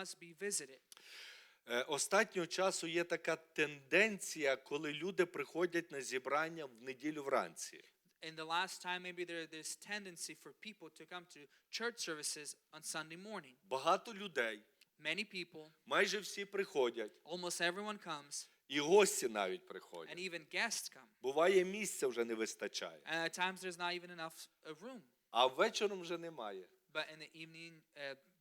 must be visited. Останнього часу є така тенденція, коли люди приходять на зібрання в неділю вранці. In the last time, maybe there's this tendency for people to come to church services on Sunday morning. Багато людей, Many people, майже всі приходять, almost everyone comes, і гості навіть and приходять. even guests come. Буває, місця вже не вистачає, And at times there's not even enough room. а вечором вже немає. But in the evening,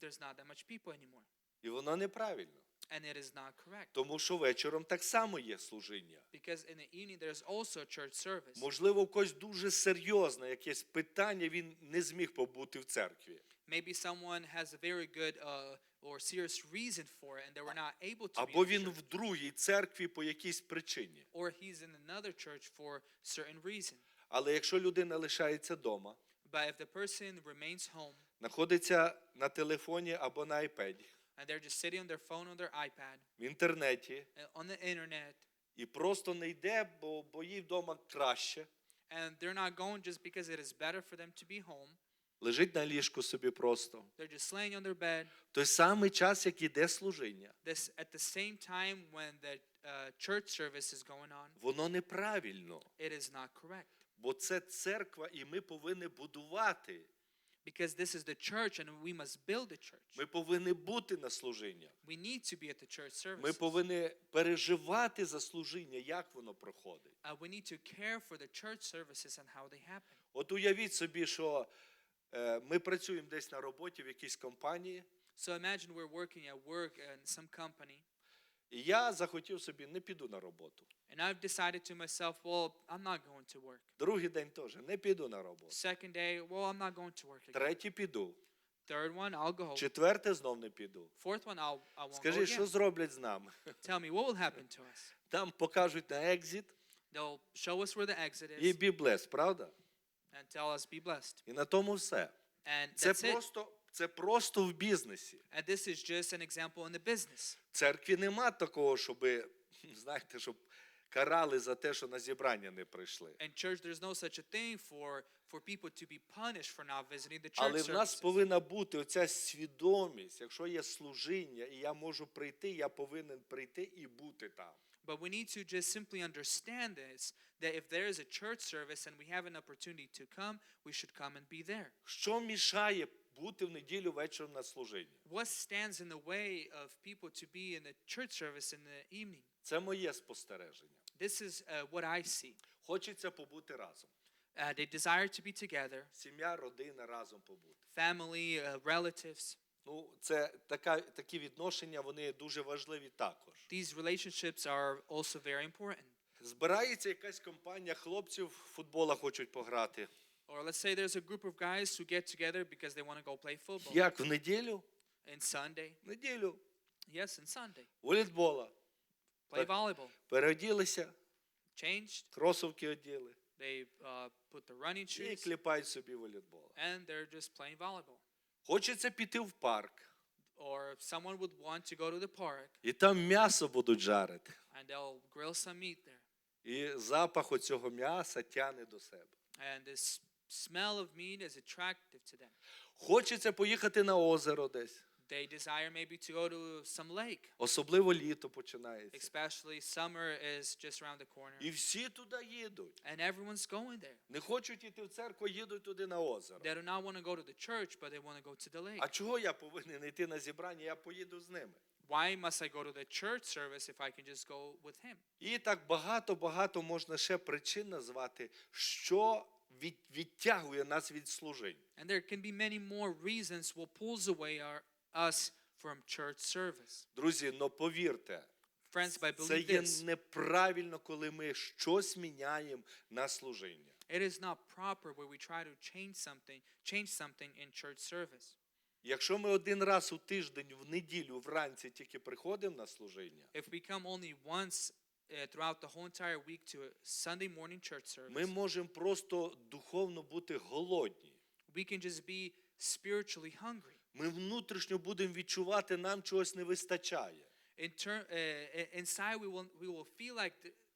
there's not that much people anymore. І воно неправильно, And it is not correct. тому що вечором так само є служіння. Because in the evening, there's also a church service. Можливо, в когось дуже серйозне якесь питання, він не зміг побути в церкві. Maybe someone has a very good or serious reason for it, and they were not able to be Або in the він church. в другій церкві по якійсь причині. Or he's in another church for certain reason. Але якщо людина лишається вдома, But if the person remains home, знаходиться на телефоні або на айпеді, and they're just sitting on their phone or their iPad, в інтернеті, on the internet, і просто не йде, бо їй вдома краще, and they're not going just because it is better for them to be home, лежить на ліжку собі просто, they're just laying on their bed, в той самий час, як іде служіння, at the same time when the church service is going on, воно неправильно, it is not correct. бо це церква, і ми повинні будувати. Because this is the church, and we must build the church. Ми повинні бути на служіння. We need to be at the church services. Ми повинні переживати за служіння, як воно проходить. We need to care for the church services and how they happen. От уявіть собі, що ми працюємо десь на роботі в якійсь компанії, So imagine we're working at work in some company, і я захотів собі, не піду на роботу. and I've decided to myself, well, I'm not going to work. Другий день теж, не піду на роботу. Second day, well, I'm not going to work again. Третій піду. Third one, I'll go. Четвертий знов не піду. Fourth one, I won't go Скажи, що again. зроблять з нами? Tell me, what will happen to us? Там покажуть на екзит They'll show us where the exit і is be blessed, правда? and tell us be blessed. І на тому все. And that's it. Це просто в бізнесі. And this is just an example in the business. В церкві нема такого, щоб, знаєте, щоб карали за те, що на зібрання не прийшли. In church, there's no such a thing for people to be punished for not visiting the church Але в нас services. повинна бути оця свідомість, якщо є служіння, і я можу прийти, я повинен прийти і бути там. But we need to just simply understand this, that if there is a church service and we have an opportunity to come, we should come and be there. Що мішає бути в неділю вечором на служінні? What stands in the way of people to be in the church service in the evening? Це моє спостереження. This is what I see. Хочеться побути разом. They desire to be together, Сім'я, родина разом побути. family, relatives. Ну, це такі відношення, вони дуже важливі також. These relationships are also very important. Збирається якась компанія хлопців, в футбола хочуть пограти. Or let's say there's a group of guys who get together because they want to go play football. Як в неділю? In Sunday. В неділю. Yes, in Sunday. Волейбола. Play volleyball. Переоділися, Changed. кросовки оділи They put the running і shoes. кліпають собі волейбола. And they're just playing volleyball. Хочеться піти в парк, Or someone would want to go to the park і там м'ясо будуть жарити. and they'll grill some meat there. І запах оцього м'яса тягне до себе. And this smell of meat is attractive to them. Хочеться поїхати на озеро десь. They desire maybe to go to some lake. Особливо літо починається. Especially summer is just around the corner. І всі туди їдуть. And everyone's going there. Не хочуть йти в церкву, їдуть туди на озеро. They do not want to go to the church, but they want to go to the lake. А чого я повинен йти на зібрання? Я поїду з ними. Why must I go to the church service if I can just go with him? І так багато можна ще причин назвати, що відтягує нас від служінь. And there can be many more reasons what pulls away us from church service. Друзі, но повірте, Friends, but це believe є this. неправильно, коли ми щось міняємо на служіння. It is not proper where we try to change something in church service. Якщо ми один раз у тиждень в неділю вранці тільки приходимо на служіння, If we come only once throughout the whole entire week to a Sunday morning church ми service, можемо просто духовно бути голодні. we can just be spiritually hungry. Ми внутрішньо будемо відчувати, нам чогось не вистачає. Inside we will feel like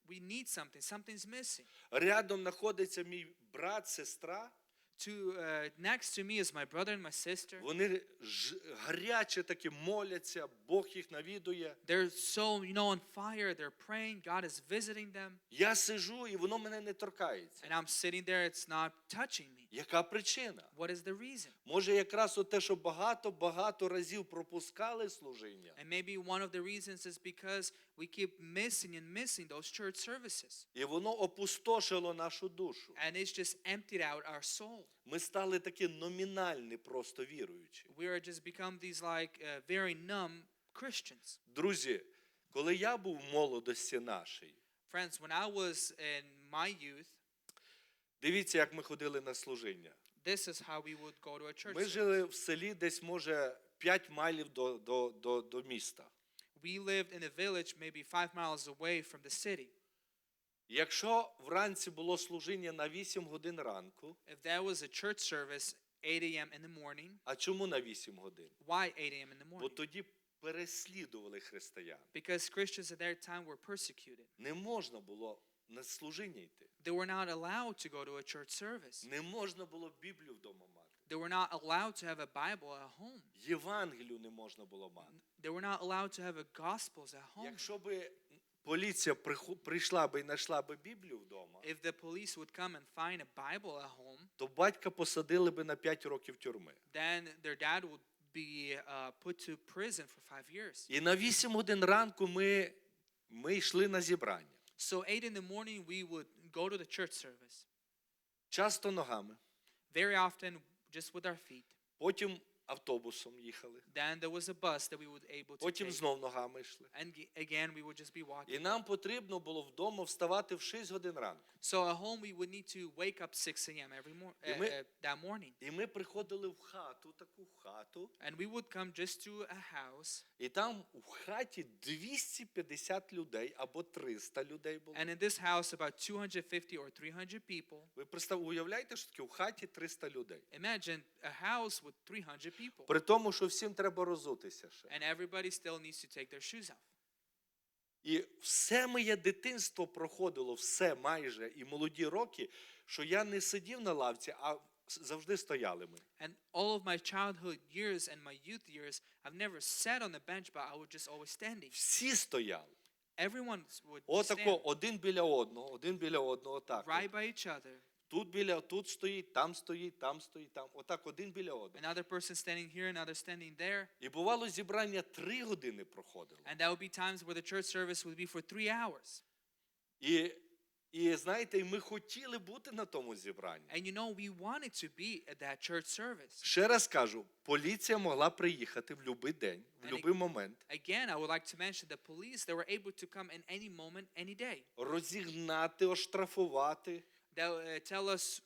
we need something. Something's missing. Рядом знаходиться мій брат, сестра, Next to me is my brother and my sister. Вони гаряче таки моляться, Бог їх навідує. They're so, on fire. They're praying. God is visiting them. Я сижу, і воно мене не торкається. And I'm sitting there. It's not touching me. Яка причина? What is the reason? Може, якраз те, що багато разів пропускали служіння, And maybe one of the reasons is because we keep missing those church services. і воно опустошило нашу душу. And it's just emptied out our soul. Ми стали такі номінальні просто віруючі. We are just become these very numb Christians. Друзі, коли я був в молодості нашій, Friends, when I was in my youth, дивіться, як ми ходили на служіння. this is how we would go to a church Ми service. жили в селі десь, може, 5 майлів до міста. We lived in a village maybe 5 miles away from the city. Якщо вранці було служіння на 8 годин ранку, If there was a church service 8 a.m. in the morning, а чому на 8 годин? why 8 a.m. in the Бо morning? тоді переслідували християн. Because Christians at that time were persecuted. Не можна було на служіння йти. They were not allowed to go to a church service. Не можна було Біблію вдома мати. They were not allowed to have a Bible at home. Євангелію не можна було мати. They were not allowed to have a Gospels at home. Якщо би поліція прийшла би і знайшла би Біблію вдома, If the police would come and find a Bible at home, то батька посадили би на 5 років тюрми. then their dad would be put to prison for 5 years. І на 8 годин ранку ми йшли на зібрання. So 8 in the morning we would go to the church service. Часто ногами, Very often just with our feet. потім автобусом їхали, Then there was a bus that we would able to потім take. знов ногами йшли. And again we would just be І walking. нам потрібно було вдома вставати в 6 годин ранку. So at home we would need to wake up 6 a.m. That morning. І ми приходили в хату, таку хату, And we would come just to a house. і там в хаті 250 людей або 300 людей було. And in this house about 250 or 300 people. Ви уявляєте, що таке в хаті 300 людей? Imagine a house with 300 people. При тому, що всім треба розутися ще. And everybody still needs to take their shoes off. І все моє дитинство проходило, все майже, і молоді роки, що я не сидів на лавці, а завжди стояли ми. And all of my childhood years and my youth years, I've never sat on the bench, but I was just always standing. Всі стояли. Everyone would Отако, stand один біля одного, отак. right by each other. Тут стоїть, там. Отак, один біля одного. Another person standing here, another standing there. І бувало, зібрання 3 години проходило. And that would be times where the church service would be for 3 hours. І знаєте, ми хотіли бути на тому зібранні. And we wanted to be at that church service. Ще раз кажу, поліція могла приїхати в будь-який день, в будь-який момент. Again, I would like to mention the police, they were able to come in any moment, any day. Розігнати, оштрафувати. They'll tell us,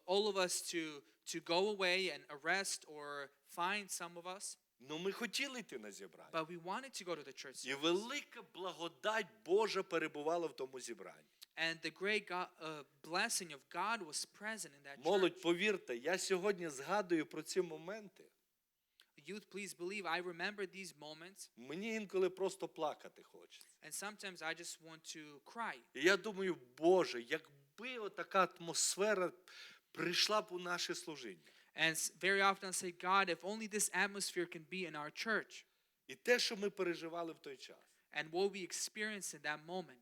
all of us, to go away and arrest or find some of us. Ну, ми хотіли йти на зібрання. But we wanted to go to the church І service. велика благодать Божа перебувала в тому зібранні. And the great blessing of God was present in that Молодь, church. повірте, я сьогодні згадую про ці моменти. Youth, please believe, I remember these moments. Мені інколи просто плакати хочеться. And sometimes I just want to cry. І я думаю, Боже, якби отака атмосфера прийшла б у наше служіння. And very often I say, God, if only this atmosphere can be in our church. І те, що ми переживали в той час. And what we experienced in that moment.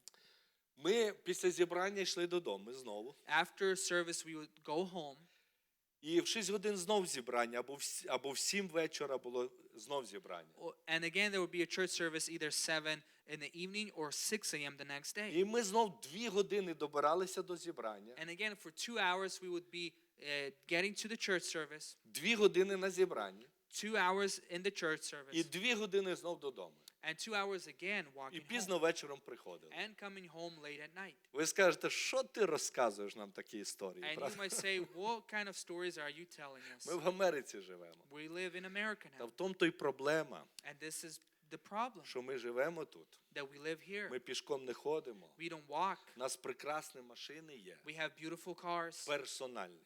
Ми після зібрання йшли додому знову. After service, we would go home. І в 6 годин знов зібрання, або в 7 вечора було знов зібрання. And again, there would be a church service either 7 in the evening or 6 a.m. the next day. І ми знов 2 години добиралися до зібрання. And again, for 2 hours, we would be getting to the church service. 2 години на зібранні. 2 hours in the church І service. 2 години знов додому. And 2 hours again І walking пізно home. вечором приходили. And coming home late at night. Ви скажете, що ти розказуєш нам такі історії? And you правда? might say, what kind of stories are you telling Ми us? в Америці живемо. We live in America Та now. в тому то й проблема, And this is the problem, що ми живемо тут. that we live here. Ми пішком не ходимо. We don't walk. У нас прекрасні машини є. We have beautiful cars, Персональні.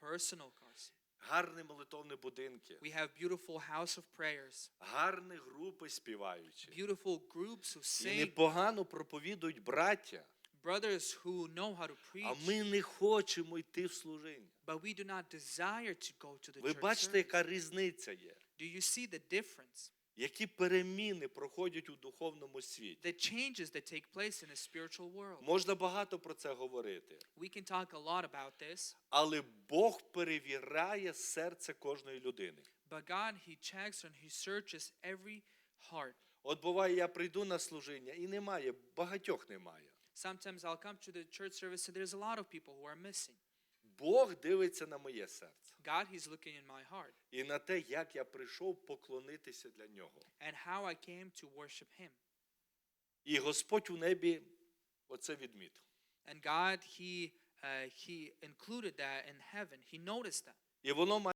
personal cars. Гарні молитовні будинки. We have beautiful house of prayers, Гарні групи співаючі. beautiful groups who І sing, непогано проповідують браття. brothers who know how to А preach, ми не хочемо йти в служіння. but we do not desire to go to the Ви church бачите, service. яка різниця є? Do you see the difference? Які переміни проходять у духовному світі? The changes that take place in the spiritual world. Можна багато про це говорити. We can talk a lot about this, Але Бог перевіряє серце кожної людини. but God, He checks and He searches every heart. От буває, я прийду на служіння і немає, багатьох немає. Sometimes I'll come to the church service and there's a lot of people who are missing. Бог дивиться на моє серце God, He's looking in my heart і на те, як я прийшов поклонитися для нього. and how I came to worship Him. І Господь у небі оце відмітив. And God, He included that in heaven. He noticed that. І воно